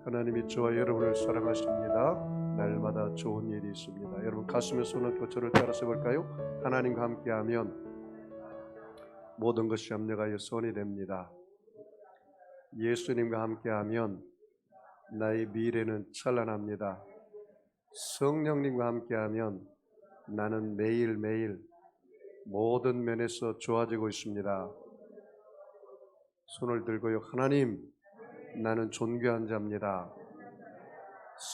하나님이 저와 여러분을 사랑하십니다. 날마다 좋은 일이 있습니다. 여러분 가슴에 손을 얹고 저를 따라서 볼까요? 하나님과 함께하면 모든 것이 합력하여 선이 됩니다. 예수님과 함께하면 나의 미래는 찬란합니다. 성령님과 함께하면 나는 매일매일 모든 면에서 좋아지고 있습니다. 손을 들고요. 하나님, 나는 존귀한 자입니다.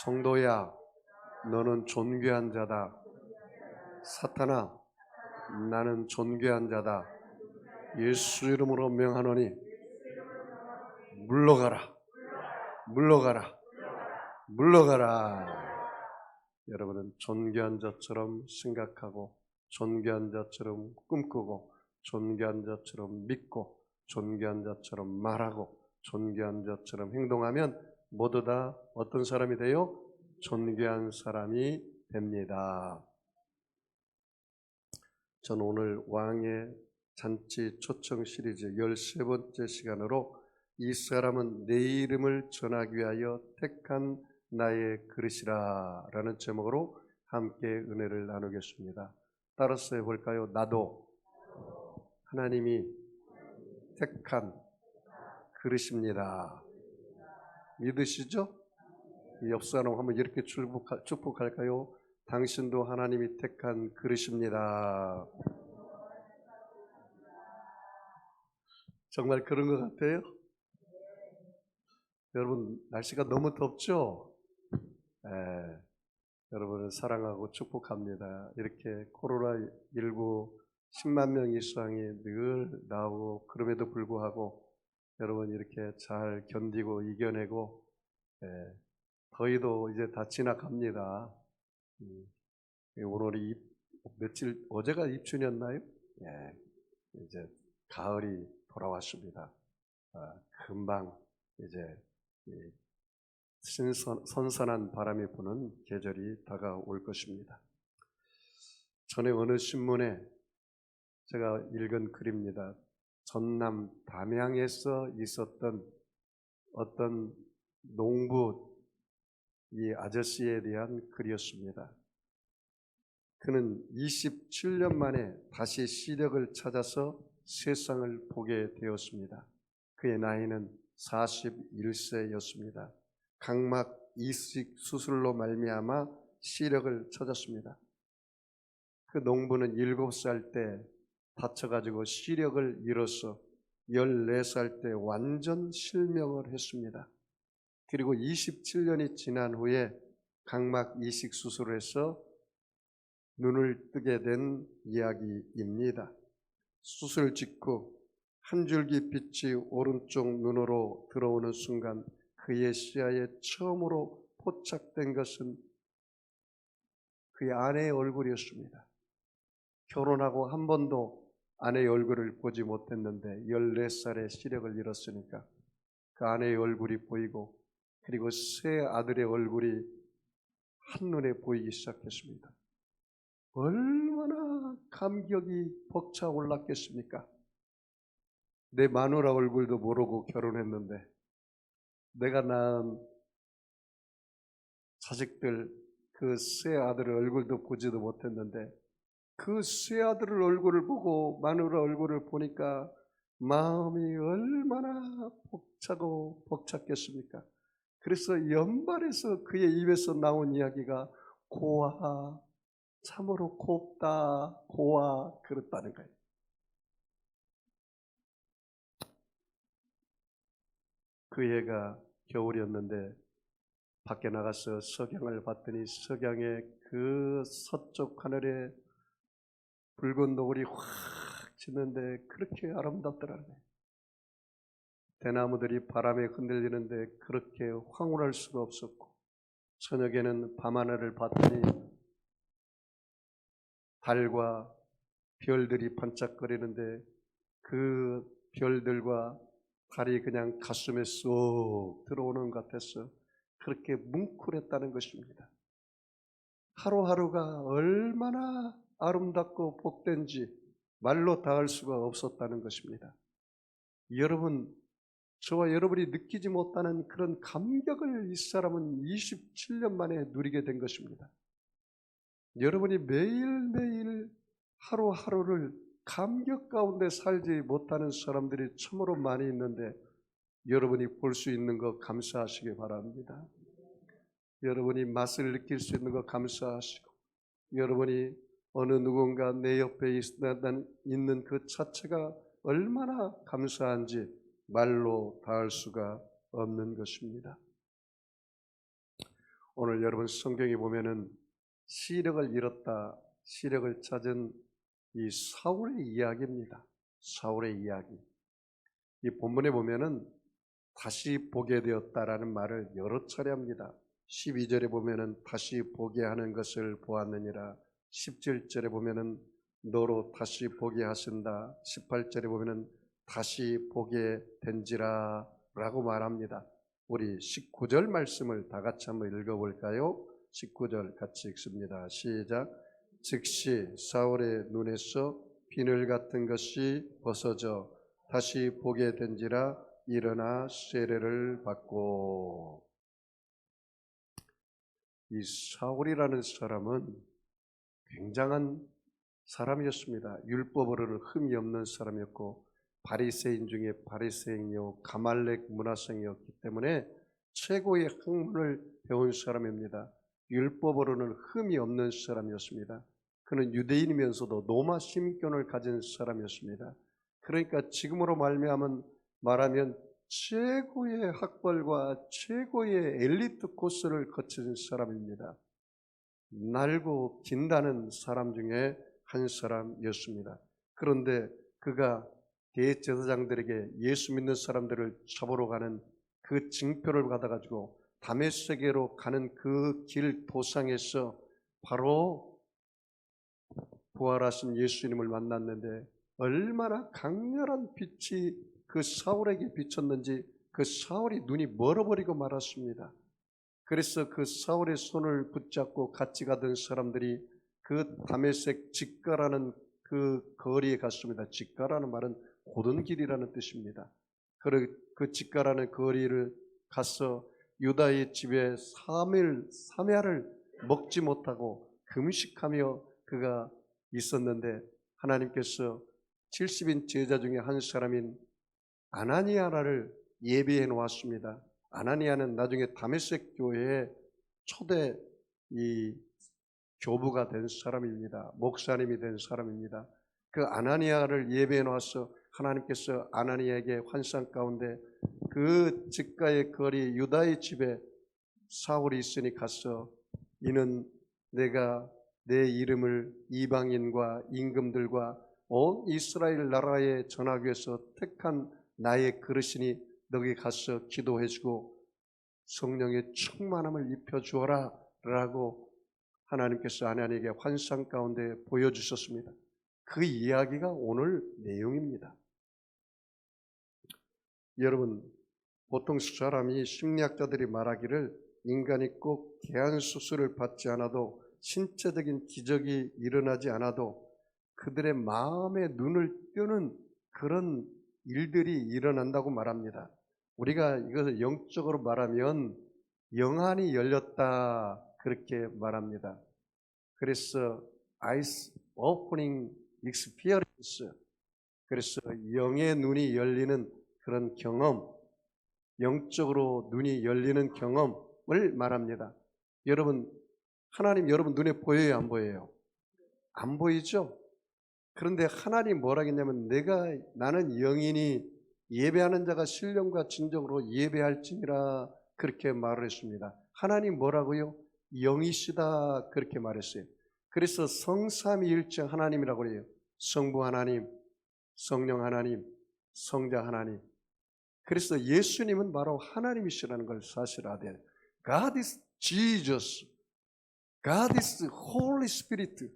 성도야, 너는 존귀한 자다. 사탄아, 나는 존귀한 자다. 예수 이름으로 명하노니 물러가라, 물러가라, 물러가라. 여러분은 존귀한 자처럼 생각하고 존귀한 자처럼 꿈꾸고 존귀한 자처럼 믿고 존귀한 자처럼 말하고 존귀한 자처럼 행동하면 모두 다 어떤 사람이 돼요? 존귀한 사람이 됩니다. 저는 오늘 왕의 잔치 초청 시리즈 13번째 시간으로 이 사람은 내 이름을 전하기 위하여 택한 나의 그릇이라 라는 제목으로 함께 은혜를 나누겠습니다. 따라서 해볼까요? 나도 하나님이 택한 그릇입니다. 믿으시죠? 옆 사람 한번 이렇게 축복할까요? 당신도 하나님이 택한 그릇입니다. 정말 그런 것 같아요? 여러분 날씨가 너무 덥죠? 여러분을 사랑하고 축복합니다. 이렇게 코로나19 10만 명 이상이 늘 나오고 그럼에도 불구하고 여러분 이렇게 잘 견디고 이겨내고 더위도 이제 다 지나갑니다. 오늘이 며칠 어제가 입춘이었나요? 이제 가을이 돌아왔습니다. 금방 이제 선선한 바람이 부는 계절이 다가올 것입니다. 전에 어느 신문에 제가 읽은 글입니다. 전남 담양에서 있었던 어떤 농부 이 아저씨에 대한 글이었습니다. 그는 27년 만에 다시 시력을 찾아서 세상을 보게 되었습니다. 그의 나이는 41세였습니다. 각막 이식 수술로 말미암아 시력을 찾았습니다. 그 농부는 7살 때 다쳐가지고 시력을 잃어서 14살 때 완전 실명을 했습니다. 그리고 27년이 지난 후에 각막 이식 수술을 해서 눈을 뜨게 된 이야기입니다. 수술 직후 한 줄기 빛이 오른쪽 눈으로 들어오는 순간 그의 시야에 처음으로 포착된 것은 그의 아내의 얼굴이었습니다. 결혼하고 한 번도 아내의 얼굴을 보지 못했는데 14살에 시력을 잃었으니까 그 아내의 얼굴이 보이고 그리고 세 아들의 얼굴이 한눈에 보이기 시작했습니다. 얼마나 감격이 벅차 올랐겠습니까? 내 마누라 얼굴도 모르고 결혼했는데 내가 낳은 자식들 그 세 아들의 얼굴도 보지도 못했는데 그 세 아들의 얼굴을 보고 마누라 얼굴을 보니까 마음이 얼마나 벅차고 벅찼겠습니까? 그래서 연발해서 그의 입에서 나온 이야기가 고아, 참으로 곱다, 고아 그랬다는 거예요. 그 해가 겨울이었는데 밖에 나가서 석양을 봤더니 석양의 그 서쪽 하늘에 붉은 노을이 확 지는데 그렇게 아름답더라는 거예요. 대나무들이 바람에 흔들리는데 그렇게 황홀할 수가 없었고 저녁에는 밤하늘을 봤더니 달과 별들이 반짝거리는데 그 별들과 달이 그냥 가슴에 쏙 들어오는 것 같아서 그렇게 뭉클했다는 것입니다. 하루하루가 얼마나 아름답고 복된지 말로 닿을 수가 없었다는 것입니다. 여러분 저와 여러분이 느끼지 못하는 그런 감격을 이 사람은 27년 만에 누리게 된 것입니다. 여러분이 매일매일 하루하루를 감격 가운데 살지 못하는 사람들이 참으로 많이 있는데 여러분이 볼 수 있는 것 감사하시기 바랍니다. 여러분이 맛을 느낄 수 있는 것 감사하시고, 여러분이 어느 누군가 내 옆에 있는 그 자체가 얼마나 감사한지 말로 다할 수가 없는 것입니다. 오늘 여러분 성경에 보면은 시력을 잃었다, 시력을 찾은 이 사울의 이야기입니다. 사울의 이야기. 이 본문에 보면은 다시 보게 되었다라는 말을 여러 차례 합니다. 12절에 보면은 다시 보게 하는 것을 보았느니라. 17절에 보면은 너로 다시 보게 하신다. 18절에 보면은 다시 보게 된지라 라고 말합니다. 우리 19절 말씀을 다 같이 한번 읽어볼까요? 19절 같이 읽습니다. 시작. 즉시 사울의 눈에서 비늘 같은 것이 벗어져 다시 보게 된지라 일어나 세례를 받고. 이 사울이라는 사람은 굉장한 사람이었습니다. 율법으로는 흠이 없는 사람이었고 바리새인 중에 바리새인이요 가말렉 문화생이었기 때문에 최고의 학문을 배운 사람입니다. 율법으로는 흠이 없는 사람이었습니다. 그는 유대인이면서도 로마 신권을 가진 사람이었습니다. 그러니까 지금으로 말하면 최고의 학벌과 최고의 엘리트 코스를 거친 사람입니다. 날고 긴다는 사람 중에 한 사람이었습니다. 그런데 그가 대제사장들에게 예수 믿는 사람들을 잡으러 가는 그 징표를 받아가지고 다메섹으로 가는 그 길 도상에서 바로 부활하신 예수님을 만났는데 얼마나 강렬한 빛이 그 사울에게 비쳤는지 그 사울이 눈이 멀어버리고 말았습니다. 그래서 그 사울의 손을 붙잡고 같이 가던 사람들이 그 다메섹 직가라는 그 거리에 갔습니다. 직가라는 말은 고든 길이라는 뜻입니다. 그 직가라는 거리를 가서 유다의 집에 3야를 먹지 못하고 금식하며 그가 있었는데 하나님께서 70인 제자 중에 한 사람인 아나니아를 예비해 놓았습니다. 아나니아는 나중에 다메섹 교회의 초대 교부가 된 사람입니다. 목사님이 된 사람입니다. 그 아나니아를 예비해 놓아서 하나님께서 아나니아에게 환상 가운데 그 직가의 거리 유다의 집에 사울이 있으니 가서 이는 내가 내 이름을 이방인과 임금들과 온 이스라엘 나라에 전하기 위해서 택한 나의 그릇이니 너희 가서 기도해주고 성령의 충만함을 입혀주어라 라고 하나님께서 아나니에게 환상 가운데 보여주셨습니다. 그 이야기가 오늘 내용입니다. 여러분, 보통 사람이 심리학자들이 말하기를 인간이 꼭 개안수술을 받지 않아도 신체적인 기적이 일어나지 않아도 그들의 마음의 눈을 뜨는 그런 일들이 일어난다고 말합니다. 우리가 이것을 영적으로 말하면 영안이 열렸다 그렇게 말합니다. 그래서 eyes opening experience, 그래서 영의 눈이 열리는 그런 경험, 영적으로 눈이 열리는 경험을 말합니다. 여러분, 하나님 여러분 눈에 보여요, 안 보여요? 안 보이죠? 그런데 하나님 뭐라 했냐면 나는 영이니 예배하는 자가 신령과 진정으로 예배할지니라 그렇게 말을 했습니다. 하나님 뭐라고요? 영이시다 그렇게 말했어요. 그래서 성삼위일체 하나님이라고 해요. 성부 하나님, 성령 하나님, 성자 하나님. 그래서 예수님은 바로 하나님이시라는 걸 사실 알아야 돼요. God is Jesus. God is Holy Spirit.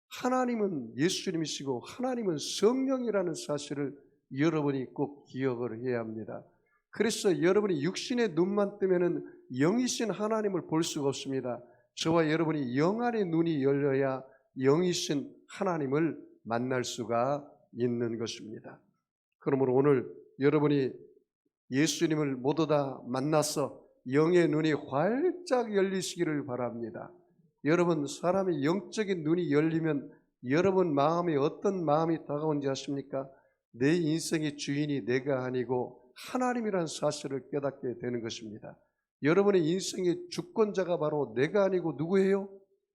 하나님은 예수님이시고 하나님은 성령이라는 사실을 여러분이 꼭 기억을 해야 합니다. 그래서 여러분이 육신의 눈만 뜨면은 영이신 하나님을 볼 수가 없습니다. 저와 여러분이 영 안의 눈이 열려야 영이신 하나님을 만날 수가 있는 것입니다. 그러므로 오늘 여러분이 예수님을 모두 다 만나서 영의 눈이 활짝 열리시기를 바랍니다. 여러분, 사람의 영적인 눈이 열리면 여러분 마음에 어떤 마음이 다가온지 아십니까? 내 인생의 주인이 내가 아니고 하나님이라는 사실을 깨닫게 되는 것입니다. 여러분의 인생의 주권자가 바로 내가 아니고 누구예요?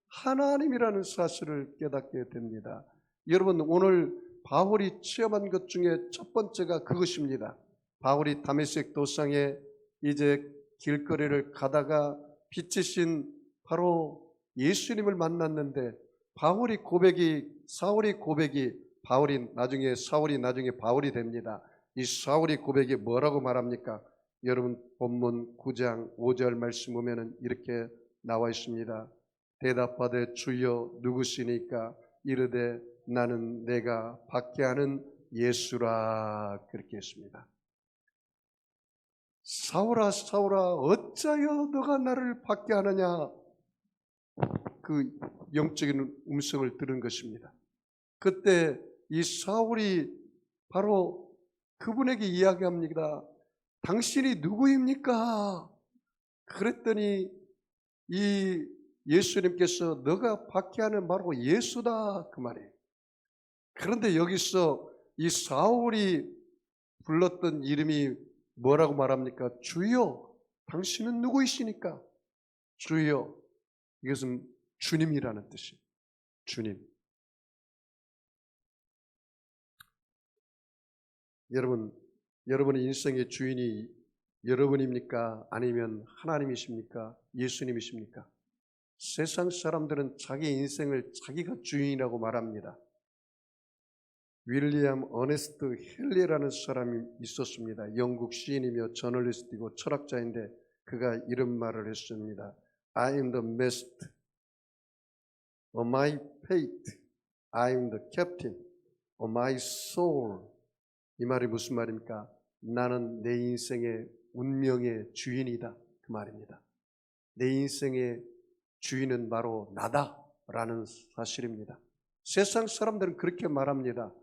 하나님이라는 사실을 깨닫게 됩니다. 여러분, 오늘 바울이 체험한 것 중에 첫 번째가 그것입니다. 바울이 다메섹 도상에 이제 길거리를 가다가 빛이신 바로 예수님을 만났는데 사울이 나중에 바울이 됩니다. 이 사울이 고백이 뭐라고 말합니까? 여러분 본문 9장 5절 말씀 보면은 이렇게 나와 있습니다. 대답하되 주여 누구시니까? 이르되 나는 내가 받게 하는 예수라. 그렇게 했습니다. 사울아 사울아 어찌하여 너가 나를 받게 하느냐? 그 영적인 음성을 들은 것입니다. 그때 이 사울이 바로 그분에게 이야기합니다. 당신이 누구입니까? 그랬더니 이 예수님께서 너가 받게 하는 바로 예수다 그 말이에요. 그런데 여기서 이 사울이 불렀던 이름이 뭐라고 말합니까? 주여, 당신은 누구이시니까? 주여, 이것은 주님이라는 뜻이에요. 주님. 여러분의 인생의 주인이 여러분입니까? 아니면 하나님이십니까? 예수님이십니까? 세상 사람들은 자기 인생을 자기가 주인이라고 말합니다. 윌리엄 어네스트 헨리라는 사람이 있었습니다. 영국 시인이며 저널리스트이고 철학자인데 그가 이런 말을 했습니다. I am the master of my fate. I am the captain of my soul. 이 말이 무슨 말입니까? 나는 내 인생의 운명의 주인이다 그 말입니다. 내 인생의 주인은 바로 나다라는 사실입니다. 세상 사람들은 그렇게 말합니다.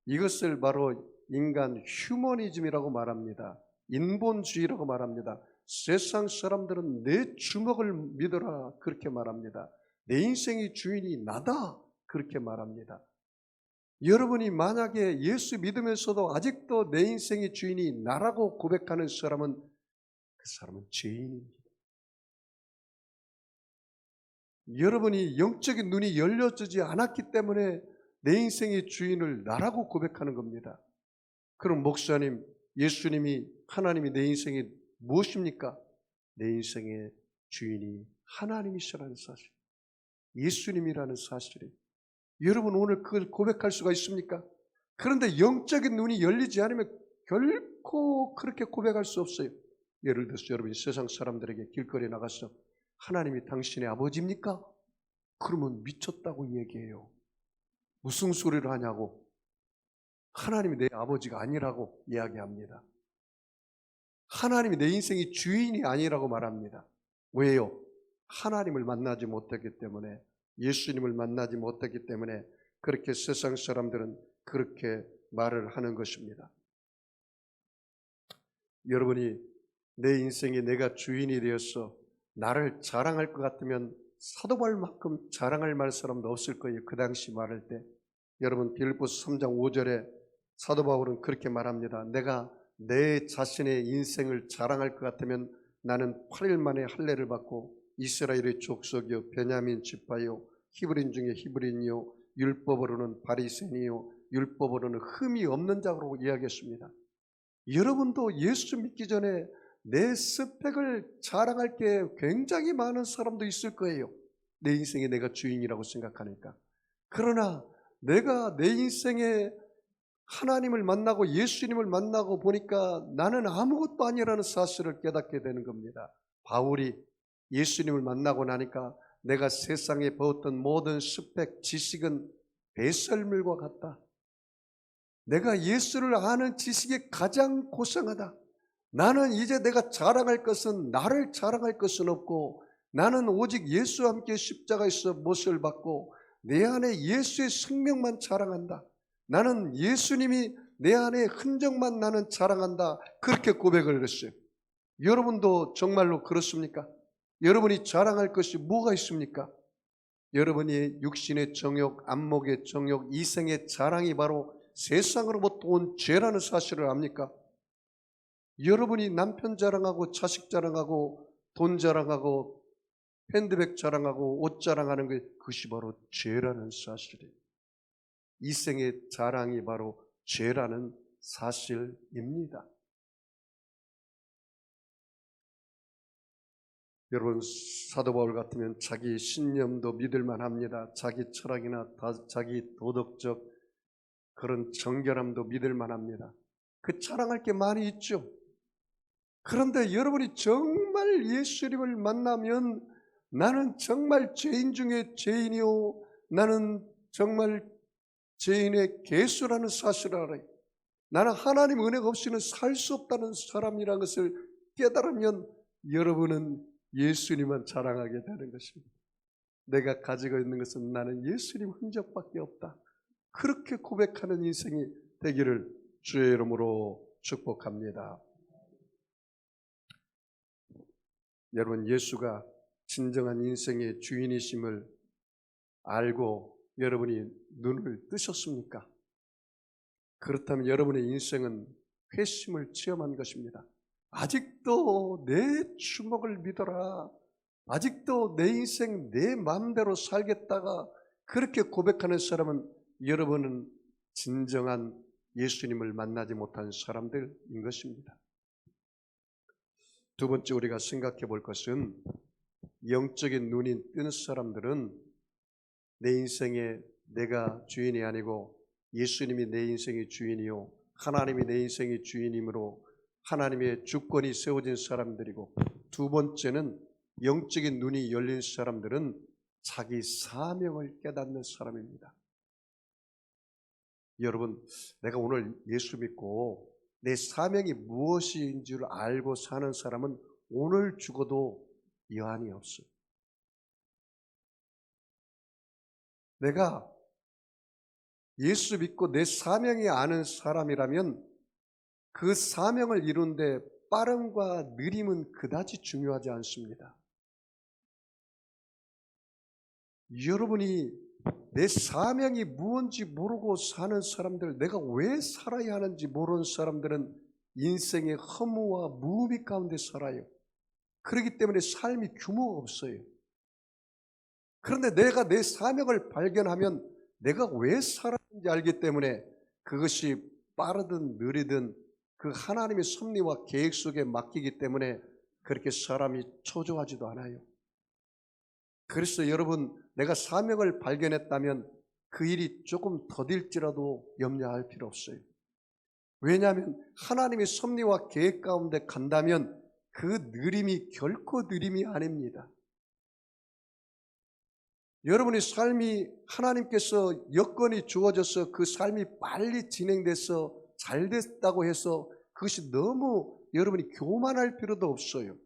이것을 바로 인간 휴머니즘이라고 말합니다. 인본주의라고 말합니다. 세상 사람들은 내 주먹을 믿어라 그렇게 말합니다. 내 인생의 주인이 나다 그렇게 말합니다. 여러분이 만약에 예수 믿으면서도 아직도 내 인생의 주인이 나라고 고백하는 사람은 그 사람은 죄인입니다. 여러분이 영적인 눈이 열려지지 않았기 때문에 내 인생의 주인을 나라고 고백하는 겁니다. 그럼 목사님, 예수님이 하나님이 내 인생의 무엇입니까? 내 인생의 주인이 하나님이시라는 사실, 예수님이라는 사실이 여러분 오늘 그걸 고백할 수가 있습니까? 그런데 영적인 눈이 열리지 않으면 결코 그렇게 고백할 수 없어요. 예를 들어서 여러분이 세상 사람들에게 길거리에 나가서 하나님이 당신의 아버지입니까? 그러면 미쳤다고 얘기해요. 무슨 소리를 하냐고. 하나님이 내 아버지가 아니라고 이야기합니다. 하나님이 내 인생의 주인이 아니라고 말합니다. 왜요? 하나님을 만나지 못했기 때문에, 예수님을 만나지 못했기 때문에 그렇게 세상 사람들은 그렇게 말을 하는 것입니다. 여러분이 내 인생에 내가 주인이 되어서 나를 자랑할 것 같으면 사도 바울만큼 자랑할 말 사람도 없을 거예요. 그 당시 말할 때 여러분 빌립보서 3장 5절에 사도 바울은 그렇게 말합니다. 내가 내 자신의 인생을 자랑할 것 같으면 나는 8일 만에 할례를 받고 이스라엘의 족속이요 베냐민 지파요 히브리인 중에 히브리인이요 율법으로는 바리새인이요 율법으로는 흠이 없는 자라고 이야기했습니다. 여러분도 예수 믿기 전에 내 스펙을 자랑할 게 굉장히 많은 사람도 있을 거예요. 내 인생에 내가 주인이라고 생각하니까. 그러나 내가 내 인생에 하나님을 만나고 예수님을 만나고 보니까 나는 아무것도 아니라는 사실을 깨닫게 되는 겁니다. 바울이 예수님을 만나고 나니까 내가 세상에 배웠던 모든 스펙, 지식은 배설물과 같다. 내가 예수를 아는 지식이 가장 고상하다. 나는 이제 내가 자랑할 것은 나를 자랑할 것은 없고 나는 오직 예수와 함께 십자가에서 못을 받고 내 안에 예수의 생명만 자랑한다. 나는 예수님이 내 안에 흔적만 나는 자랑한다. 그렇게 고백을 했어요. 여러분도 정말로 그렇습니까? 여러분이 자랑할 것이 뭐가 있습니까? 여러분이 육신의 정욕, 안목의 정욕, 이생의 자랑이 바로 세상으로부터 온 죄라는 사실을 압니까? 여러분이 남편 자랑하고 자식 자랑하고 돈 자랑하고 핸드백 자랑하고 옷 자랑하는 게 그것이 바로 죄라는 사실이에요. 이생의 자랑이 바로 죄라는 사실입니다. 여러분, 사도 바울 같으면 자기 신념도 믿을만 합니다. 자기 철학이나 자기 도덕적 그런 정결함도 믿을만 합니다. 그 자랑할 게 많이 있죠. 그런데 여러분이 정말 예수님을 만나면 나는 정말 죄인 중에 죄인이요, 나는 정말 죄인의 개수라는 사실을 알아요. 나는 하나님 은혜가 없이는 살 수 없다는 사람이라는 것을 깨달으면 여러분은 예수님만 자랑하게 되는 것입니다. 내가 가지고 있는 것은 나는 예수님 흔적밖에 없다. 그렇게 고백하는 인생이 되기를 주의 이름으로 축복합니다. 여러분, 예수가 진정한 인생의 주인이심을 알고 여러분이 눈을 뜨셨습니까? 그렇다면 여러분의 인생은 회심을 체험한 것입니다. 아직도 내 추억을 믿어라. 아직도 내 인생 내 마음대로 살겠다가 그렇게 고백하는 사람은 여러분은 진정한 예수님을 만나지 못한 사람들인 것입니다. 두 번째 우리가 생각해 볼 것은 영적인 눈이 뜨는 사람들은 내 인생에 내가 주인이 아니고 예수님이 내 인생의 주인이요 하나님이 내 인생의 주인이므로 하나님의 주권이 세워진 사람들이고, 두 번째는 영적인 눈이 열린 사람들은 자기 사명을 깨닫는 사람입니다. 여러분, 내가 오늘 예수 믿고 내 사명이 무엇인 줄 알고 사는 사람은 오늘 죽어도 여한이 없어요. 내가 예수 믿고 내 사명이 아는 사람이라면 그 사명을 이루는데 빠름과 느림은 그다지 중요하지 않습니다. 여러분이 내 사명이 무엇인지 모르고 사는 사람들, 내가 왜 살아야 하는지 모르는 사람들은 인생의 허무와 무의미 가운데 살아요. 그렇기 때문에 삶이 규모가 없어요. 그런데 내가 내 사명을 발견하면 내가 왜 살았는지 알기 때문에 그것이 빠르든 느리든 그 하나님의 섭리와 계획 속에 맡기기 때문에 그렇게 사람이 초조하지도 않아요. 그래서 여러분, 내가 사명을 발견했다면 그 일이 조금 더딜지라도 염려할 필요 없어요. 왜냐하면 하나님의 섭리와 계획 가운데 간다면 그 느림이 결코 느림이 아닙니다. 여러분의 삶이 하나님께서 여건이 주어져서 그 삶이 빨리 진행돼서 잘 됐다고 해서 그것이 너무 여러분이 교만할 필요도 없어요.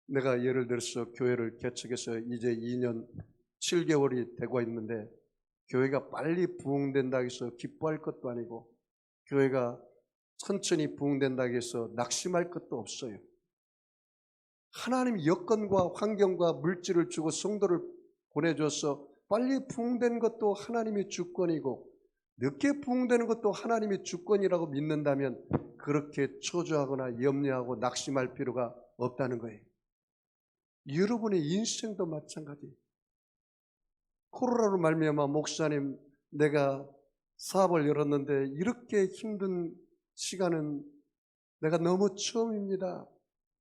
내가 예를 들어서 교회를 개척해서 이제 2년 7개월이 되고 있는데 교회가 빨리 부흥된다고 해서 기뻐할 것도 아니고 교회가 천천히 부흥된다고 해서 낙심할 것도 없어요. 하나님 여건과 환경과 물질을 주고 성도를 보내줘서 빨리 부흥되는 것도 하나님의 주권이고 늦게 부흥되는 것도 하나님의 주권이라고 믿는다면 그렇게 초조하거나 염려하고 낙심할 필요가 없다는 거예요. 여러분의 인생도 마찬가지. 코로나로 말미암아 목사님, 내가 사업을 열었는데 이렇게 힘든 시간은 내가 너무 처음입니다.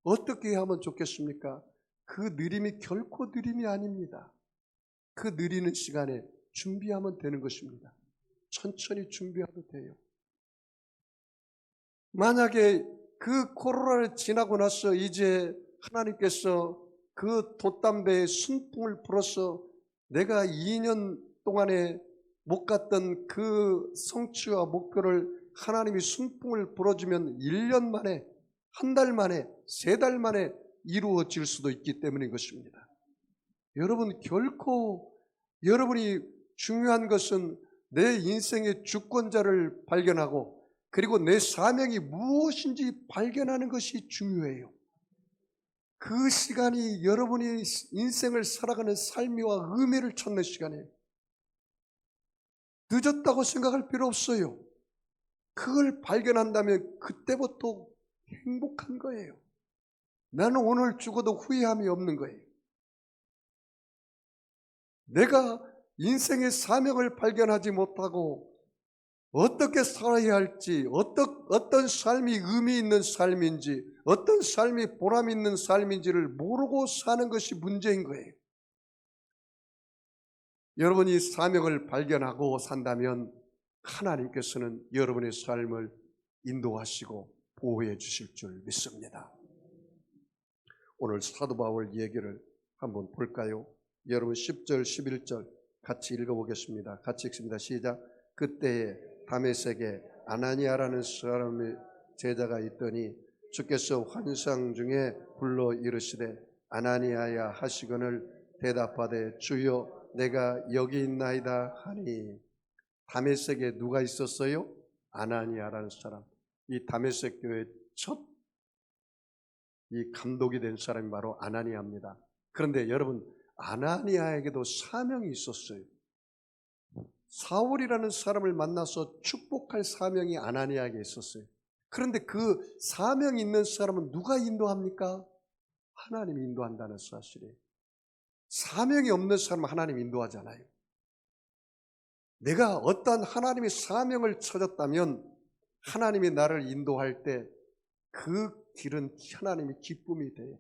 어떻게 하면 좋겠습니까? 그 느림이 결코 느림이 아닙니다. 그 느리는 시간에 준비하면 되는 것입니다. 천천히 준비해도 돼요. 만약에 그 코로나를 지나고 나서 이제 하나님께서 그 돛담배의 순풍을 불어서 내가 2년 동안에 못 갔던 그 성취와 목표를 하나님이 순풍을 불어주면 1년 만에, 한 달 만에, 3달 만에 이루어질 수도 있기 때문인 것입니다. 여러분, 결코 여러분이 중요한 것은 내 인생의 주권자를 발견하고 그리고 내 사명이 무엇인지 발견하는 것이 중요해요. 그 시간이 여러분이 인생을 살아가는 삶과 의미를 찾는 시간이에요. 늦었다고 생각할 필요 없어요. 그걸 발견한다면 그때부터 행복한 거예요. 나는 오늘 죽어도 후회함이 없는 거예요. 내가 인생의 사명을 발견하지 못하고 어떻게 살아야 할지, 어떤 삶이 의미 있는 삶인지, 어떤 삶이 보람 있는 삶인지를 모르고 사는 것이 문제인 거예요. 여러분이 사명을 발견하고 산다면 하나님께서는 여러분의 삶을 인도하시고 보호해 주실 줄 믿습니다. 오늘 사도 바울 얘기를 한번 볼까요? 여러분 10절, 11절 같이 읽어보겠습니다. 같이 읽습니다. 시작. 그때에 다메섹에 아나니아라는 사람의 제자가 있더니 주께서 환상 중에 불러 이르시되 아나니아야 하시거늘 대답하되 주여 내가 여기 있나이다 하니 다메섹에 누가 있었어요? 아나니아라는 사람. 이 다메섹 교회 첫 이 감독이 된 사람이 바로 아나니아입니다. 그런데 여러분 아나니아에게도 사명이 있었어요. 사울이라는 사람을 만나서 축복할 사명이 아나니아에게 있었어요. 그런데 그 사명이 있는 사람은 누가 인도합니까? 하나님이 인도한다는 사실이에요. 사명이 없는 사람은 하나님이 인도하잖아요. 내가 어떤 하나님의 사명을 찾았다면 하나님이 나를 인도할 때 그 길은 하나님의 기쁨이 돼요.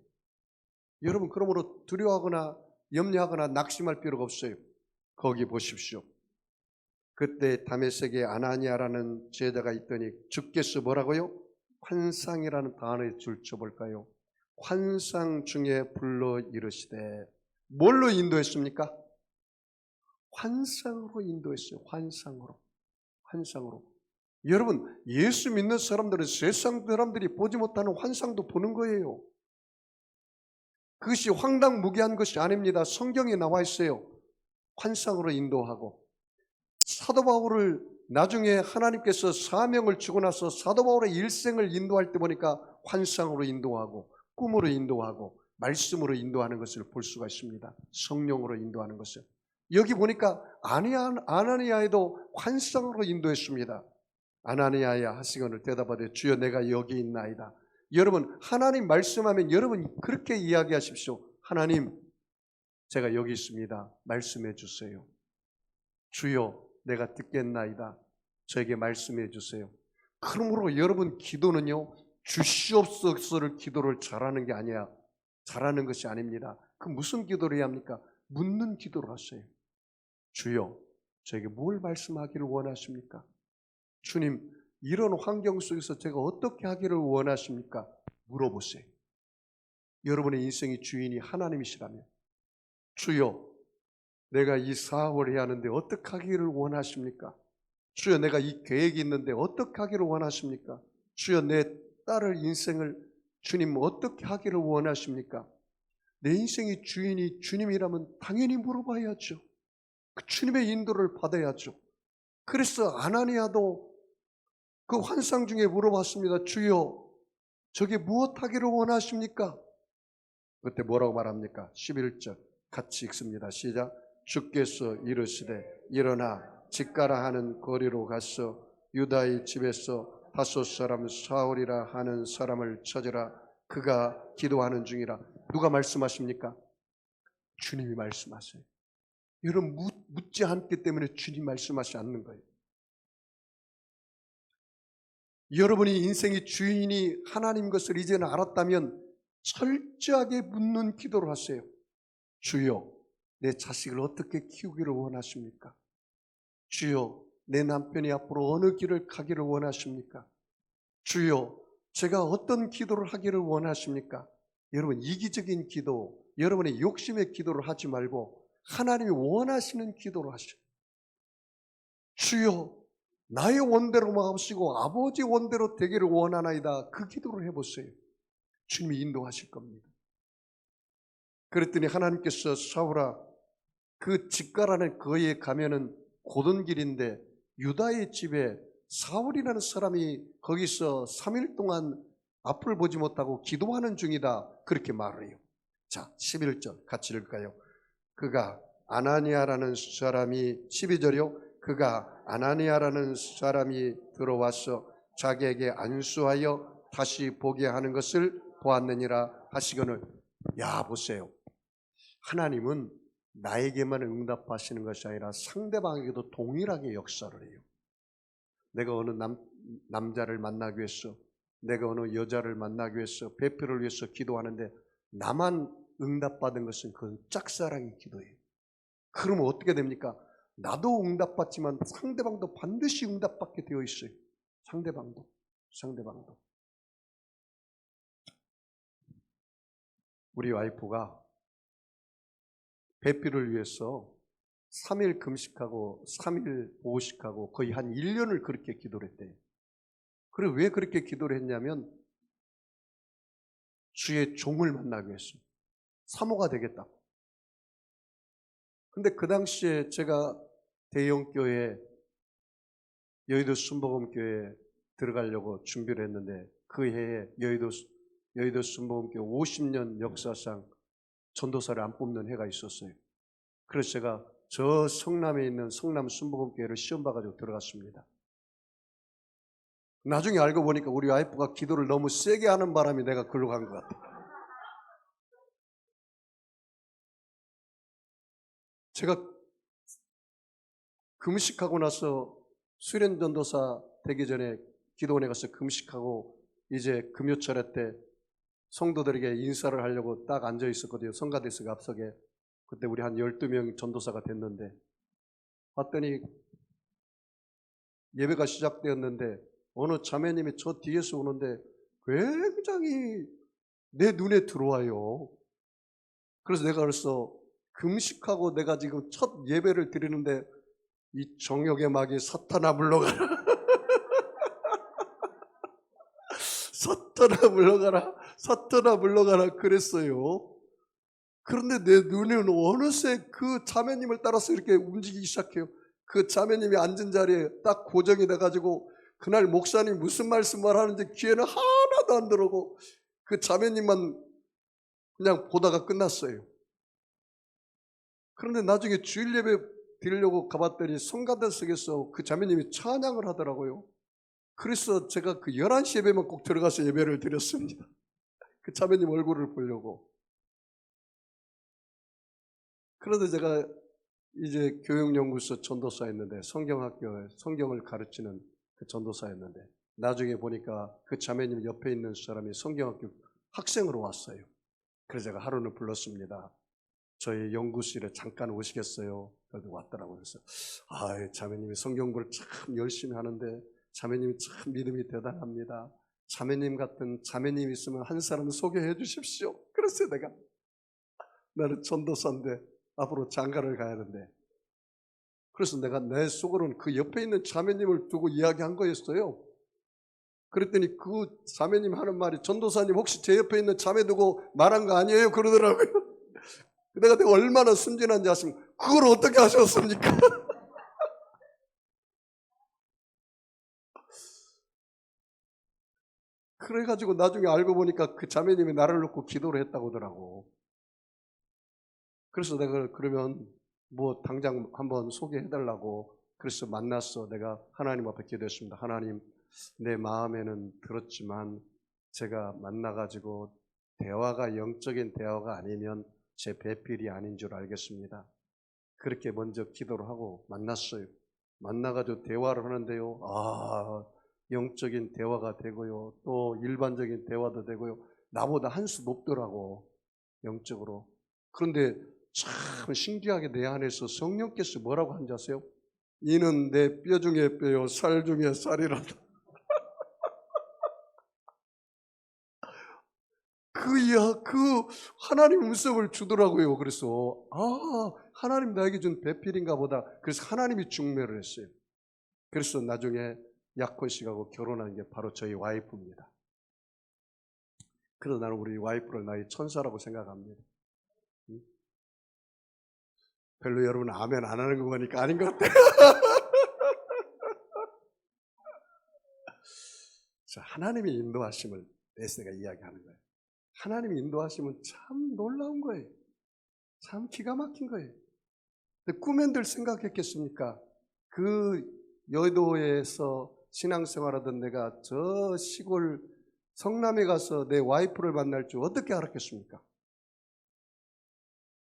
여러분 그러므로 두려워하거나 염려하거나 낙심할 필요가 없어요. 거기 보십시오. 그때 다메섹에 아나니아라는 제자가 있더니 주께서 뭐라고요? 환상이라는 단어에 줄쳐볼까요? 환상 중에 불러 이르시되 뭘로 인도했습니까? 환상으로 인도했어요. 환상으로. 여러분 예수 믿는 사람들은 세상 사람들이 보지 못하는 환상도 보는 거예요. 그것이 황당무계한 것이 아닙니다. 성경에 나와 있어요. 환상으로 인도하고 사도 바울을 나중에 하나님께서 사명을 주고 나서 사도 바울의 일생을 인도할 때 보니까 환상으로 인도하고 꿈으로 인도하고 말씀으로 인도하는 것을 볼 수가 있습니다. 성령으로 인도하는 것을. 여기 보니까 아나니아에도 환상으로 인도했습니다. 아나니아야 하시거늘 대답하되 주여 내가 여기 있나이다. 여러분 하나님 말씀하면 여러분 그렇게 이야기하십시오. 하나님 제가 여기 있습니다. 말씀해 주세요. 주여 내가 듣겠나이다. 저에게 말씀해 주세요. 그러므로 여러분 기도는요 주시옵소서를 기도를 잘하는 게 아니야. 잘하는 것이 아닙니다. 그 무슨 기도를 해야 합니까? 묻는 기도를 하세요. 주여 저에게 뭘 말씀하기를 원하십니까? 주님 이런 환경 속에서 제가 어떻게 하기를 원하십니까? 물어보세요. 여러분의 인생의 주인이 하나님이시라면 주여 내가 이 사업을 해야 하는데 어떻게 하기를 원하십니까? 주여 내가 이 계획이 있는데 어떻게 하기를 원하십니까? 주여 내 딸의 인생을 주님 어떻게 하기를 원하십니까? 내 인생의 주인이 주님이라면 당연히 물어봐야죠. 그 주님의 인도를 받아야죠. 그래서 아나니아도 그 환상 중에 물어봤습니다. 주여 저게 무엇 하기를 원하십니까? 그때 뭐라고 말합니까? 11절 같이 읽습니다. 시작. 주께서 이르시되 일어나 직가라 하는 거리로 가서 유다의 집에서 다섯 사람 사울이라 하는 사람을 찾으라. 그가 기도하는 중이라. 누가 말씀하십니까? 주님이 말씀하세요. 여러분 묻지 않기 때문에 주님 말씀하시지 않는 거예요. 여러분이 인생의 주인이 하나님 것을 이제는 알았다면 철저하게 묻는 기도를 하세요. 주여 내 자식을 어떻게 키우기를 원하십니까? 주여 내 남편이 앞으로 어느 길을 가기를 원하십니까? 주여 제가 어떤 기도를 하기를 원하십니까? 여러분 이기적인 기도, 여러분의 욕심의 기도를 하지 말고 하나님이 원하시는 기도를 하시오. 주여 나의 원대로 마옵시고 아버지 원대로 되기를 원하나이다. 그 기도를 해보세요. 주님이 인도하실 겁니다. 그랬더니 하나님께서 사울아 그 직가라는 거기에 가면은 고든 길인데 유다의 집에 사울이라는 사람이 거기서 3일 동안 앞을 보지 못하고 기도하는 중이다. 그렇게 말을 해요. 자, 11절 같이 읽을까요? 그가 아나니아라는 사람이 12절이요. 그가 아나니아라는 사람이 들어와서 자기에게 안수하여 다시 보게 하는 것을 보았느니라 하시거늘. 야, 보세요. 하나님은 나에게만 응답하시는 것이 아니라 상대방에게도 동일하게 역사를 해요. 내가 어느 남자를 만나기 위해서, 내가 어느 여자를 만나기 위해서, 배필을 위해서 기도하는데 나만 응답받은 것은 그건 짝사랑의 기도예요. 그러면 어떻게 됩니까? 나도 응답받지만 상대방도 반드시 응답받게 되어 있어요. 상대방도. 우리 와이프가 배필을 위해서 3일 금식하고 3일 보호식하고 거의 한 1년을 그렇게 기도를 했대요. 그리고 왜 그렇게 기도를 했냐면 주의 종을 만나기 위해서 사모가 되겠다고. 근데 그 당시에 제가 대형교회 여의도 순복음교회에 들어가려고 준비를 했는데 그 해에 여의도 순복음교회 50년 역사상 전도사를 안 뽑는 해가 있었어요. 그래서 제가 저 성남에 있는 성남 순복음교회를 시험 봐가지고 들어갔습니다. 나중에 알고 보니까 우리 와이프가 기도를 너무 세게 하는 바람에 내가 글로 간 것 같아요. 제가 금식하고 나서 수련전도사 되기 전에 기도원에 가서 금식하고 이제 금요철에 때 성도들에게 인사를 하려고 딱 앉아 있었거든요. 성가대석 앞석에. 그때 우리 한 12명 전도사가 됐는데 봤더니 예배가 시작되었는데 어느 자매님이 저 뒤에서 오는데 굉장히 내 눈에 들어와요. 그래서 내가 그래서 금식하고 내가 지금 첫 예배를 드리는데 이 정욕의 마귀 사탄아 물러가라. 사탄아 물러가라 그랬어요. 그런데 내 눈에는 어느새 그 자매님을 따라서 이렇게 움직이기 시작해요. 그 자매님이 앉은 자리에 딱 고정이 돼가지고 그날 목사님 무슨 말씀을 하는지 귀에는 하나도 안 들어오고 그 자매님만 그냥 보다가 끝났어요. 그런데 나중에 주일 예배 드리려고 가봤더니 성가대석에서 그 자매님이 찬양을 하더라고요. 그래서 제가 그 11시 예배만 꼭 들어가서 예배를 드렸습니다. 그 자매님 얼굴을 보려고. 그런데 제가 이제 교육연구소 전도사였는데 성경학교에 성경을 가르치는 그 전도사였는데 나중에 보니까 그 자매님 옆에 있는 사람이 성경학교 학생으로 왔어요. 그래서 제가 하루는 불렀습니다. 저희 연구실에 잠깐 오시겠어요? 그래서 왔더라고요. 그래서 자매님이 성경 공부를 참 열심히 하는데 자매님이 참 믿음이 대단합니다. 자매님 같은 자매님 있으면 한 사람 소개해 주십시오. 그래서 내가 나는 전도사인데 앞으로 장가를 가야 하는데 그래서 내가 내 속으로는 그 옆에 있는 자매님을 두고 이야기한 거였어요. 그랬더니 그 자매님 하는 말이 전도사님 혹시 제 옆에 있는 자매 두고 말한 거 아니에요? 그러더라고요. 내가 얼마나 순진한지 아십니까? 그걸 어떻게 하셨습니까? 그래가지고 나중에 알고 보니까 그 자매님이 나를 놓고 기도를 했다고 하더라고. 그래서 내가 그러면 뭐 당장 한번 소개해달라고 그래서 만났어. 내가 하나님 앞에 기도했습니다. 하나님, 내 마음에는 들었지만 제가 만나가지고 대화가 영적인 대화가 아니면 제 배필이 아닌 줄 알겠습니다. 그렇게 먼저 기도를 하고 만났어요. 만나가지고 대화를 하는데요. 영적인 대화가 되고요. 또 일반적인 대화도 되고요. 나보다 한 수 높더라고, 영적으로. 그런데 참 신기하게 내 안에서 성령께서 뭐라고 하는지 아세요? 이는 내 뼈 중에 뼈요 살 중에 살이라다. 그 하나님 음성을 주더라고요. 그래서 하나님 나에게 준 배필인가 보다. 그래서 하나님이 중매를 했어요. 그래서 나중에 약혼 씨하고 결혼한 게 바로 저희 와이프입니다. 그래서 나는 우리 와이프를 나의 천사라고 생각합니다. 별로 여러분 아멘 안 하는 거 보니까 아닌 것 같아요. 자, 하나님의 인도하심을 에스더가 이야기하는 거예요. 하나님의 인도하심은 참 놀라운 거예요. 참 기가 막힌 거예요. 근데 꿈엔들 생각했겠습니까? 그 여의도에서 신앙생활하던 내가 저 시골 성남에 가서 내 와이프를 만날 줄 어떻게 알았겠습니까?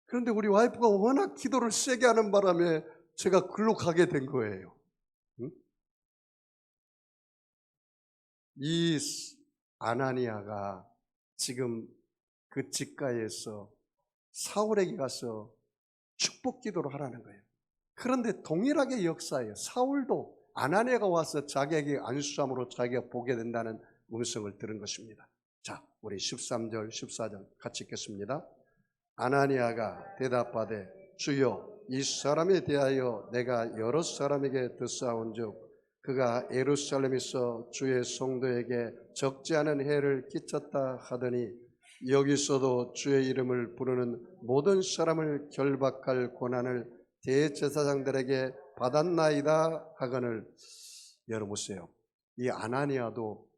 그런데 우리 와이프가 워낙 기도를 세게 하는 바람에 제가 글로 가게 된 거예요. 응? 이 아나니아가 지금 그 집가에서 사울에게 가서 축복 기도를 하라는 거예요. 그런데 동일하게 역사예요. 사울도 아나니아가 와서 자기에게 안수함으로 자기가 보게 된다는 음성을 들은 것입니다. 자, 우리 13절, 14절 같이 읽겠습니다. 아나니아가 대답하되 주여 이 사람에 대하여 내가 여러 사람에게 듣사온즉 그가 예루살렘에서 주의 성도에게 적지 않은 해를 끼쳤다 하더니 여기서도 주의 이름을 부르는 모든 사람을 결박할 고난을 대제사장들에게 받았나이다 하거늘. 여러분 보세요. 이 아나니아도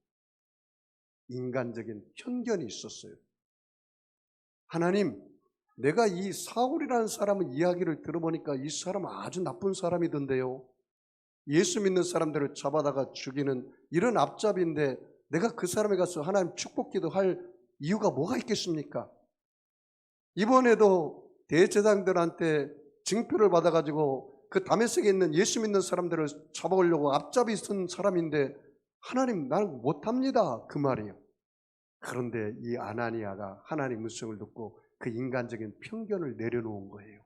인간적인 편견이 있었어요. 하나님, 내가 이 사울이라는 사람의 이야기를 들어보니까 이 사람은 아주 나쁜 사람이던데요. 예수 믿는 사람들을 잡아다가 죽이는 이런 앞잡이인데 내가 그 사람에 가서 하나님 축복기도 할 이유가 뭐가 있겠습니까? 이번에도 대제사장들한테 징표를 받아가지고 그 다메섹에 있는 예수 믿는 사람들을 잡아오려고 앞잡이 쓴 사람인데 하나님 나는 못합니다 그 말이에요. 그런데 이 아나니아가 하나님 음성을 듣고 그 인간적인 편견을 내려놓은 거예요.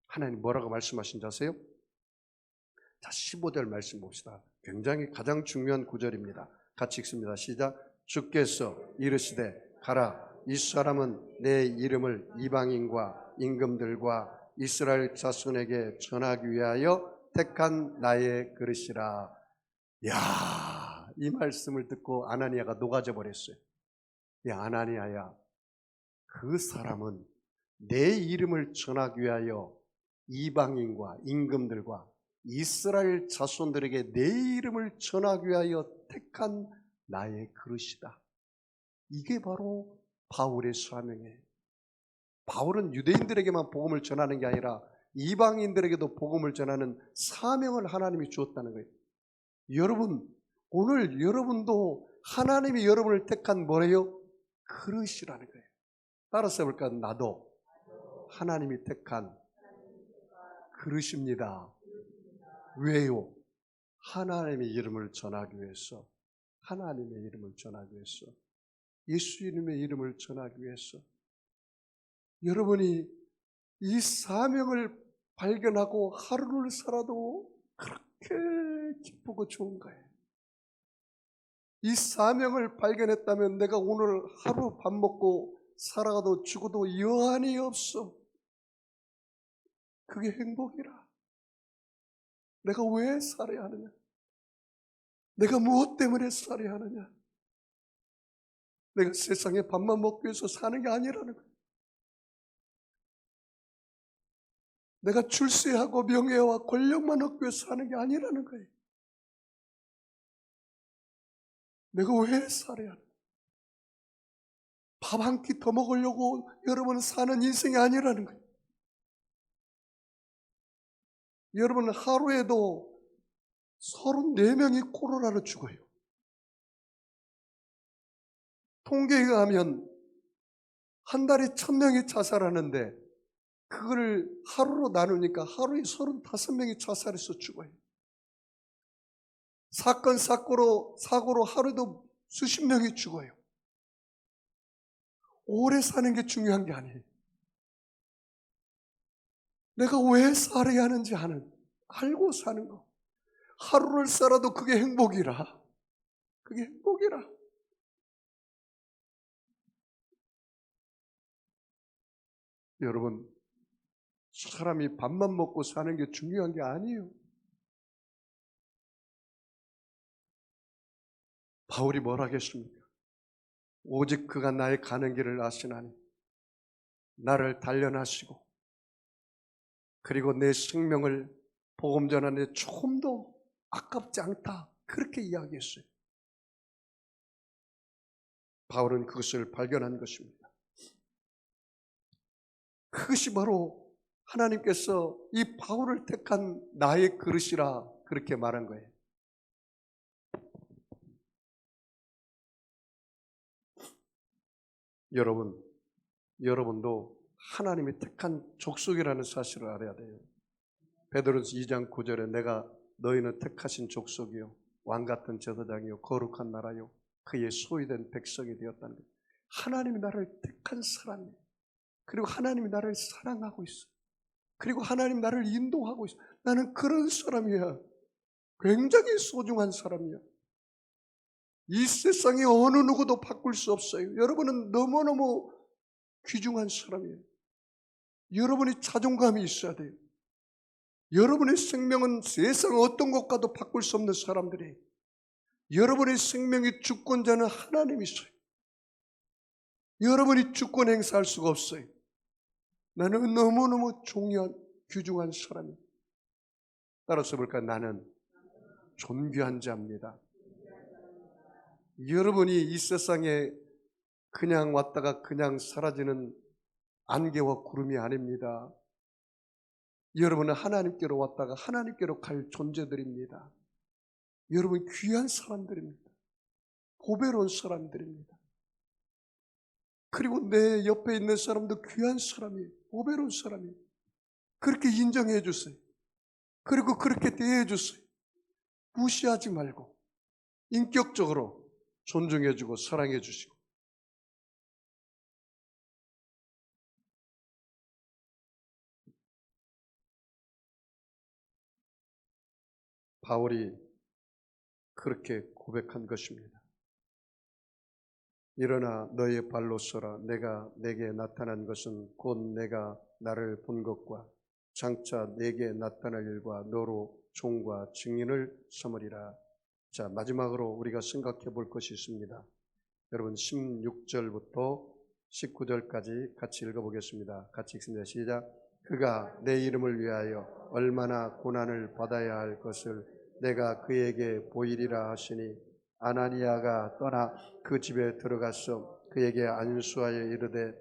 하나님 뭐라고 말씀하신지 아세요? 자, 15절 말씀 봅시다. 굉장히 가장 중요한 구절입니다. 같이 읽습니다. 시작. 주께서 이르시되 가라. 이 사람은 내 이름을 이방인과 임금들과 이스라엘 자손에게 전하기 위하여 택한 나의 그릇이라. 야, 이 말씀을 듣고 아나니아가 녹아져 버렸어요. 야, 아나니아야, 그 사람은 내 이름을 전하기 위하여 이방인과 임금들과 이스라엘 자손들에게 내 이름을 전하기 위하여 택한 나의 그릇이다. 이게 바로 바울의 사명이에요. 바울은 유대인들에게만 복음을 전하는 게 아니라 이방인들에게도 복음을 전하는 사명을 하나님이 주었다는 거예요. 여러분, 오늘 여러분도 하나님이 여러분을 택한 뭐래요? 그릇이라는 거예요. 따라서 해볼까요? 나도 하나님이 택한 그릇입니다. 왜요? 하나님의 이름을 전하기 위해서, 하나님의 이름을 전하기 위해서, 예수 이름의 이름을 전하기 위해서. 여러분이 이 사명을 발견하고 하루를 살아도 그렇게 기쁘고 좋은 거예요. 이 사명을 발견했다면 내가 오늘 하루 밥 먹고 살아가도 죽어도 여한이 없어. 그게 행복이라. 내가 왜 살아야 하느냐? 내가 무엇 때문에 살아야 하느냐? 내가 세상에 밥만 먹기 위해서 사는 게 아니라는 거예요. 내가 출세하고 명예와 권력만 얻기 위해서 사는 게 아니라는 거예요. 내가 왜 살아야 하느냐? 밥 한 끼 더 먹으려고 여러분은 사는 인생이 아니라는 거예요. 여러분 하루에도 34명이 코로나로 죽어요. 통계에 의하면 한 달에 1000명이 자살하는데 그걸 하루로 나누니까 하루에 35명이 자살해서 죽어요. 사고로 하루도 수십 명이 죽어요. 오래 사는 게 중요한 게 아니에요. 내가 왜 살아야 하는지 알고 사는 거. 하루를 살아도 그게 행복이라. 그게 행복이라. 여러분, 사람이 밥만 먹고 사는 게 중요한 게 아니에요. 바울이 뭘 하겠습니까? 오직 그가 나의 가는 길을 아시나니 나를 단련하시고 그리고 내 생명을 복음 전하는데 조금 더 아깝지 않다. 그렇게 이야기했어요. 바울은 그것을 발견한 것입니다. 그것이 바로 하나님께서 이 바울을 택한 나의 그릇이라 그렇게 말한 거예요. 여러분도 하나님이 택한 족속이라는 사실을 알아야 돼요. 베드로전서 2장 9절에 내가 너희는 택하신 족속이요 왕같은 제사장이요 거룩한 나라요 그의 소유된 백성이 되었다는 거예요. 하나님이 나를 택한 사람이에요. 그리고 하나님이 나를 사랑하고 있어요. 그리고 하나님 나를 인도하고 있어요. 나는 그런 사람이야. 굉장히 소중한 사람이야. 이 세상에 어느 누구도 바꿀 수 없어요. 여러분은 너무너무 귀중한 사람이에요. 여러분이 자존감이 있어야 돼요. 여러분의 생명은 세상 어떤 것과도 바꿀 수 없는 사람들이에요. 여러분의 생명의 주권자는 하나님이세요. 여러분이 주권 행사할 수가 없어요. 나는 너무너무 중요한 귀중한 사람이에요. 따라서 볼까요? 나는 존귀한 자입니다. 여러분이 이 세상에 그냥 왔다가 그냥 사라지는 안개와 구름이 아닙니다. 여러분은 하나님께로 왔다가 하나님께로 갈 존재들입니다. 여러분 귀한 사람들입니다. 보배로운 사람들입니다. 그리고 내 옆에 있는 사람도 귀한 사람이에요. 보배로운 사람이에요. 그렇게 인정해 주세요. 그리고 그렇게 대해 주세요. 무시하지 말고 인격적으로 존중해 주고 사랑해 주시고. 바울이 그렇게 고백한 것입니다. 일어나 너의 발로 서라. 내가 내게 나타난 것은 곧 내가 나를 본 것과 장차 내게 나타날 일과 너로 종과 증인을 삼으리라. 자, 마지막으로 우리가 생각해 볼 것이 있습니다. 여러분 16절부터 19절까지 같이 읽어보겠습니다. 같이 읽습니다. 시작. 그가 내 이름을 위하여 얼마나 고난을 받아야 할 것을 내가 그에게 보이리라 하시니 아나니아가 떠나 그 집에 들어가서 그에게 안수하여 이르되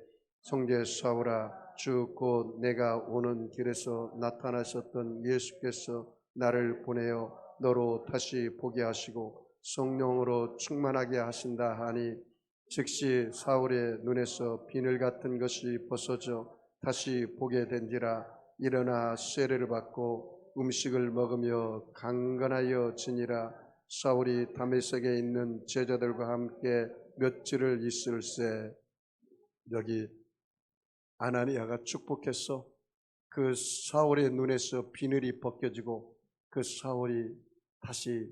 형제 사울아 주 곧 내가 오는 길에서 나타나셨던 예수께서 나를 보내어 너로 다시 보게 하시고 성령으로 충만하게 하신다 하니 즉시 사울의 눈에서 비늘 같은 것이 벗어져 다시 보게 된지라. 일어나 세례를 받고 음식을 먹으며 강건하여 지니라. 사울이 다메섹에 있는 제자들과 함께 며칠을 있을새. 여기 아나니아가 축복해서 그 사울의 눈에서 비늘이 벗겨지고 그 사울이 다시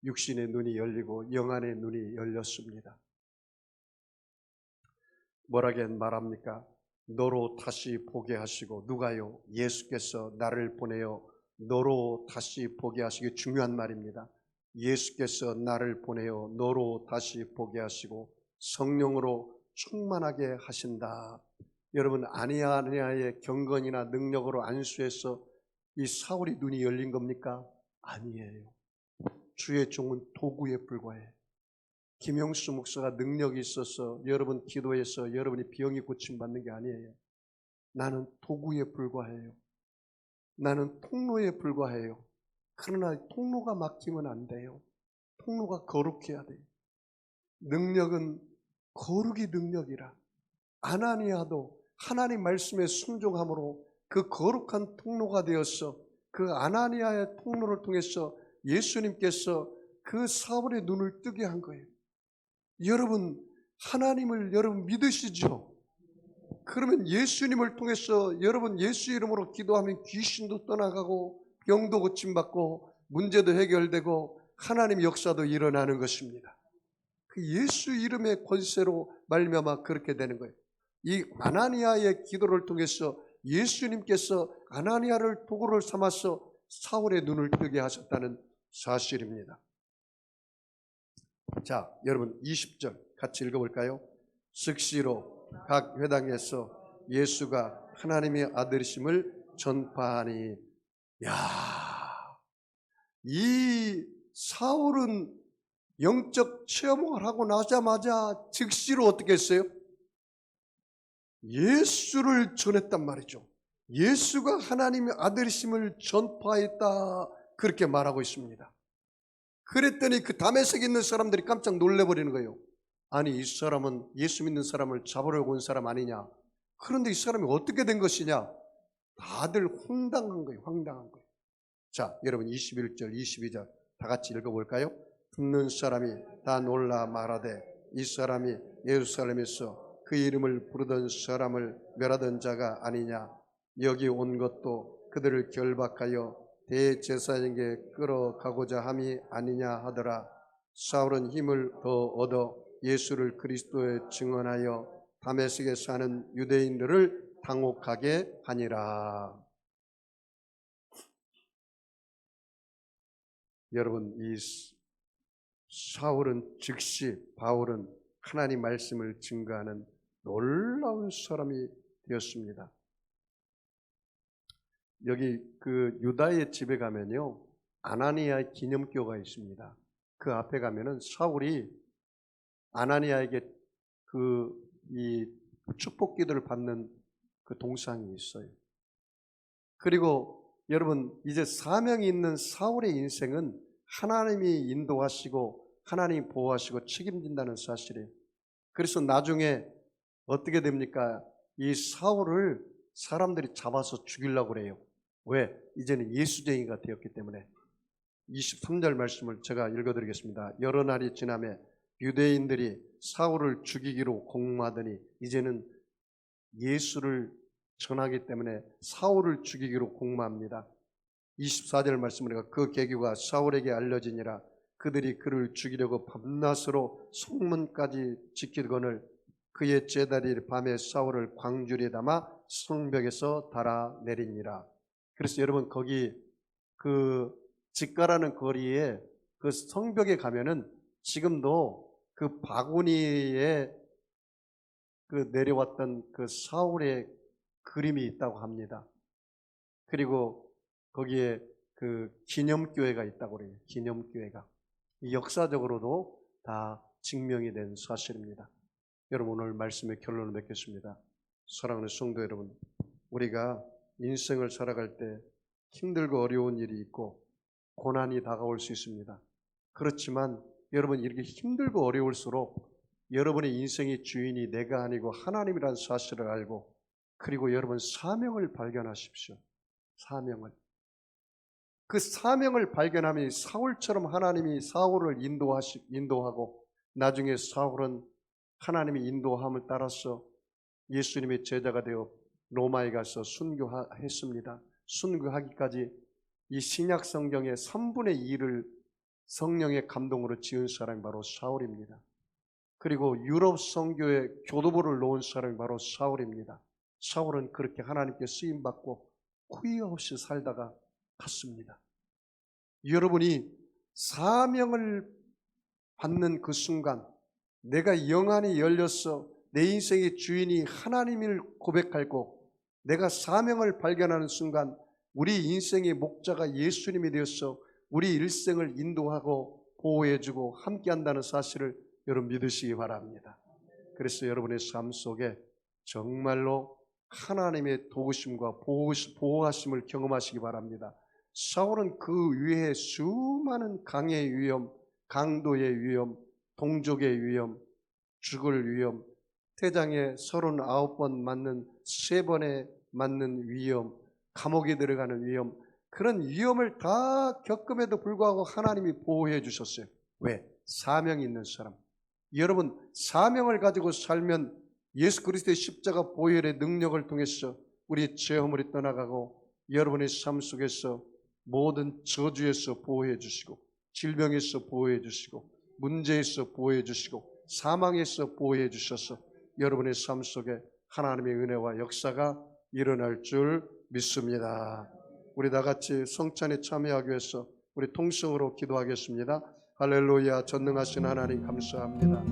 육신의 눈이 열리고 영안의 눈이 열렸습니다. 뭐라게 말합니까? 너로 다시 보게 하시고. 누가요? 예수께서 나를 보내어 너로 다시 보게 하시기. 중요한 말입니다. 예수께서 나를 보내어 너로 다시 보게 하시고 성령으로 충만하게 하신다. 여러분 아나니아의 경건이나 능력으로 안수해서 이 사울이 눈이 열린 겁니까? 아니에요. 주의 종은 도구에 불과해요. 김영수 목사가 능력이 있어서 여러분 기도해서 여러분이 병이 고침받는 게 아니에요. 나는 도구에 불과해요. 나는 통로에 불과해요. 그러나 통로가 막히면 안 돼요. 통로가 거룩해야 돼요. 능력은 거룩이 능력이라. 아나니아도 하나님 말씀에 순종함으로 그 거룩한 통로가 되어서 그 아나니아의 통로를 통해서 예수님께서 그 사울의 눈을 뜨게 한 거예요. 여러분 하나님을 여러분 믿으시죠? 그러면 예수님을 통해서 여러분 예수 이름으로 기도하면 귀신도 떠나가고 병도 고침받고 문제도 해결되고 하나님 역사도 일어나는 것입니다. 그 예수 이름의 권세로 말미암아 그렇게 되는 거예요. 이 아나니아의 기도를 통해서 예수님께서 아나니아를 도구를 삼아서 사울의 눈을 뜨게 하셨다는 사실입니다. 자, 여러분 20절 같이 읽어볼까요? 즉시로 각 회당에서 예수가 하나님의 아들이심을 전파하니. 야, 이 사울은 영적 체험을 하고 나자마자 즉시로 어떻게 했어요? 예수를 전했단 말이죠. 예수가 하나님의 아들이심을 전파했다, 그렇게 말하고 있습니다. 그랬더니 그 다메섹에 있는 사람들이 깜짝 놀래버리는 거예요. 아니, 이 사람은 예수 믿는 사람을 잡으려고 온 사람 아니냐? 그런데 이 사람이 어떻게 된 것이냐? 다들 황당한 거예요. 황당한 거예요. 자, 여러분 21절 22절 다 같이 읽어볼까요? 듣는 사람이 다 놀라 말하되 이 사람이 예루살렘에서 그 이름을 부르던 사람을 멸하던 자가 아니냐? 여기 온 것도 그들을 결박하여 대제사장에게 끌어가고자 함이 아니냐 하더라. 사울은 힘을 더 얻어 예수를 그리스도에 증언하여 다메섹에 사는 유대인들을 당혹하게 하니라. 여러분, 이 사울은 즉시 바울은 하나님 말씀을 증거하는 놀라운 사람이 되었습니다. 여기 그 유다의 집에 가면요, 아나니아의 기념교가 있습니다. 그 앞에 가면은 사울이 아나니아에게 이 축복 기도를 받는 그 동상이 있어요. 그리고 여러분, 이제 사명이 있는 사울의 인생은 하나님이 인도하시고 하나님이 보호하시고 책임진다는 사실이에요. 그래서 나중에 어떻게 됩니까? 이 사울을 사람들이 잡아서 죽이려고 그래요. 왜? 이제는 예수쟁이가 되었기 때문에. 23절 말씀을 제가 읽어드리겠습니다. 여러 날이 지나매 유대인들이 사울을 죽이기로 공모하더니 이제는 예수를 전하기 때문에 사울을 죽이기로 공모합니다. 24절 말씀을 그 계기가 사울에게 알려지니라. 그들이 그를 죽이려고 밤낮으로 성문까지 지키거늘 그의 제자들이 밤에 사울을 광주리에 담아 성벽에서 달아내리니라. 그래서 여러분, 거기 그 직가라는 거리에 그 성벽에 가면은 지금도 그 바구니에 그 내려왔던 그 사울의 그림이 있다고 합니다. 그리고 거기에 그 기념교회가 있다고 그래요. 기념교회가. 역사적으로도 다 증명이 된 사실입니다. 여러분, 오늘 말씀의 결론을 맺겠습니다. 사랑하는 성도 여러분, 우리가 인생을 살아갈 때 힘들고 어려운 일이 있고 고난이 다가올 수 있습니다. 그렇지만 여러분, 이렇게 힘들고 어려울수록 여러분의 인생의 주인이 내가 아니고 하나님이라는 사실을 알고, 그리고 여러분 사명을 발견하십시오. 사명을. 그 사명을 발견하면 사울처럼 하나님이 사울을 인도하고 나중에 사울은 하나님의 인도함을 따라서 예수님의 제자가 되어 로마에 가서 순교했습니다. 순교하기까지 이 신약 성경의 3분의 2를 성령의 감동으로 지은 사람이 바로 사울입니다. 그리고 유럽 선교의 교도보를 놓은 사람이 바로 사울입니다. 사울은 그렇게 하나님께 쓰임받고 후회 없이 살다가 갔습니다. 여러분이 사명을 받는 그 순간, 내가 영안이 열려서 내 인생의 주인이 하나님을 고백하고 내가 사명을 발견하는 순간 우리 인생의 목자가 예수님이 되어서 우리 일생을 인도하고 보호해주고 함께한다는 사실을 여러분 믿으시기 바랍니다. 그래서 여러분의 삶 속에 정말로 하나님의 도우심과 보호하심을 경험하시기 바랍니다. 사울은 그 위에 수많은 강의 위험, 강도의 위험, 동족의 위험, 죽을 위험, 태장에 39번 맞는 3번에 맞는 위험, 감옥에 들어가는 위험, 그런 위험을 다 겪음에도 불구하고 하나님이 보호해 주셨어요. 왜? 사명이 있는 사람. 여러분, 사명을 가지고 살면 예수 그리스도의 십자가 보혈의 능력을 통해서 우리 죄 허물이 떠나가고 여러분의 삶 속에서 모든 저주에서 보호해 주시고 질병에서 보호해 주시고 문제에서 보호해 주시고 사망에서 보호해 주셔서 여러분의 삶 속에 하나님의 은혜와 역사가 일어날 줄 믿습니다. 우리 다 같이 성찬에 참여하기 위해서 우리 통성으로 기도하겠습니다. 할렐루야. 전능하신 하나님 감사합니다.